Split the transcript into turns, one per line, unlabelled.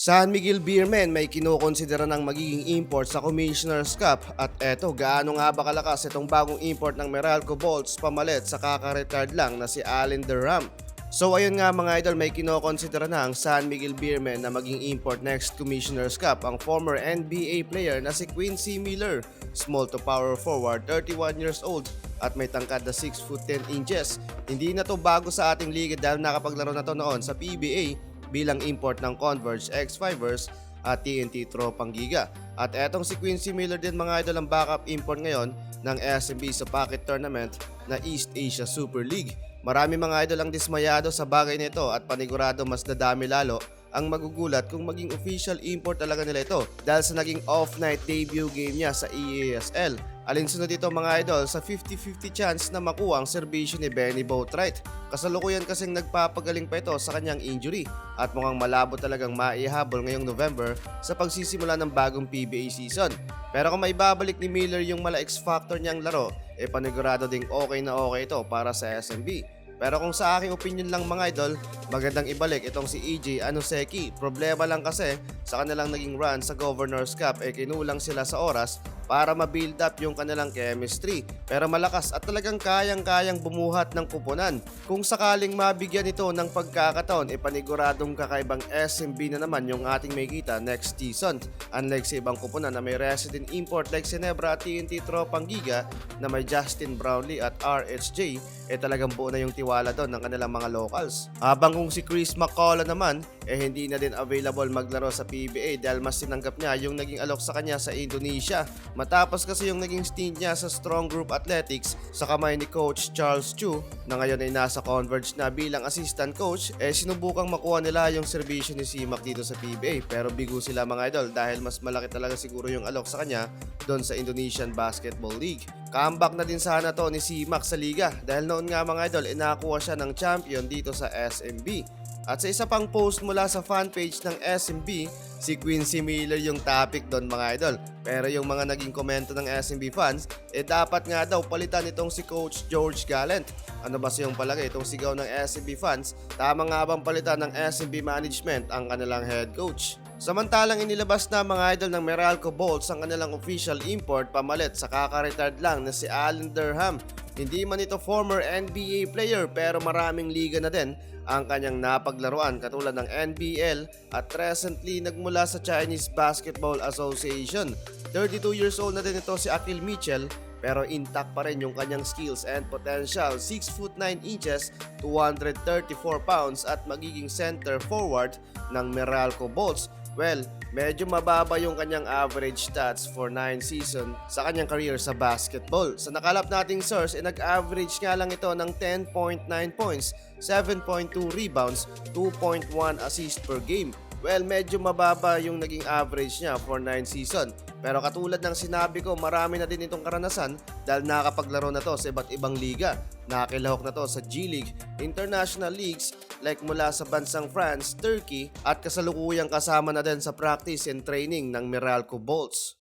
San Miguel Beermen may kinokonsidera ng magiging import sa Commissioner's Cup at eto gaano nga ba kalakas itong bagong import ng Meralco Bolts pamalit sa kaka-retired lang na si Allen Durham. So ayun nga mga idol, may kinokonsidera na ang San Miguel Beermen na maging import next Commissioner's Cup ang former NBA player na si Quincy Miller, small to power forward, 31 years old at may tangkad na 6 foot 10 inches. Hindi na to bago sa ating liga dahil nakapaglaro na to noon sa PBA bilang import ng Converge X-Fibers at TNT Tropang Giga. At etong si Quincy Miller din mga idol ang backup import ngayon ng SMB sa pocket tournament na East Asia Super League. Marami mga idol ang dismayado sa bagay nito at panigurado mas dadami lalo ang magugulat kung maging official import talaga nila ito dahil sa naging off-night debut game niya sa EASL. Alinsunod dito mga idol sa 50-50 chance na makuha ang serbisyo ni Benny Boatwright. Kasalukuyan kasing nagpapagaling pa ito sa kanyang injury at mukhang malabo talagang maihabol ngayong November sa pagsisimula ng bagong PBA season. Pero kung may babalik ni Miller yung mala X-factor niyang laro, panigurado ding okay na okay ito para sa SMB. Pero kung sa aking opinion lang mga idol, magandang ibalik itong si EJ Anoseki. Problema lang kasi sa kanilang naging run sa Governor's Cup kinulang sila sa oras para ma-build up yung kanilang chemistry. Pero malakas at talagang kayang-kayang bumuhat ng kuponan. Kung sakaling mabigyan ito ng pagkakataon, paniguradong kakaibang SMB na naman yung ating makikita next season. Unlike sa ibang kuponan na may resident import like Ginebra at TNT Tropang Giga na may Justin Brownlee at RHJ, talagang buo na yung tiwala doon ng kanilang mga locals. Habang kung si Chris McCullough naman, hindi na din available maglaro sa PBA dahil mas sinanggap niya yung naging alok sa kanya sa Indonesia. Matapos kasi yung naging stint niya sa Strong Group Athletics sa kamay ni Coach Charles Chu na ngayon ay nasa Converge na bilang assistant coach, sinubukang makuha nila yung serbisyo ni Simac dito sa PBA pero bigo sila mga idol dahil mas malaki talaga siguro yung alok sa kanya doon sa Indonesian Basketball League. Comeback na din sana to ni Simac sa liga dahil noon nga mga idol nakakuha siya ng champion dito sa SMB. At sa isa pang post mula sa fanpage ng SMB, si Quincy Miller yung topic doon mga idol. Pero yung mga naging komento ng SMB fans, dapat nga daw palitan itong si Coach George Gallant. Ano ba siyang palagay itong sigaw ng SMB fans? Tama nga bang palitan ng SMB management ang kanilang head coach? Samantalang inilabas na mga idol ng Meralco Bolts ang kanilang official import pamalit sa kaka-retired lang na si Allen Durham. Hindi man ito former NBA player pero maraming liga na din ang kanyang napaglaruan katulad ng NBL at recently nagmula sa Chinese Basketball Association. 32 years old na din ito si Akil Mitchell pero intact pa rin yung kanyang skills and potential. 6 foot 9 inches, 234 pounds at magiging center forward ng Meralco Bolts. Well, medyo mababa yung kanyang average stats for 9 season sa kanyang career sa basketball. Sa nakalap nating source, nag-average nga lang ito ng 10.9 points, 7.2 rebounds, 2.1 assist per game. Well, medyo mababa yung naging average niya for 9 season. Pero katulad ng sinabi ko, marami na din itong karanasan dahil nakapaglaro na to sa iba't ibang liga. Nakakilahok na to sa G-League, International Leagues like mula sa bansang France, Turkey at kasalukuyang kasama na din sa practice and training ng Meralco Bolts.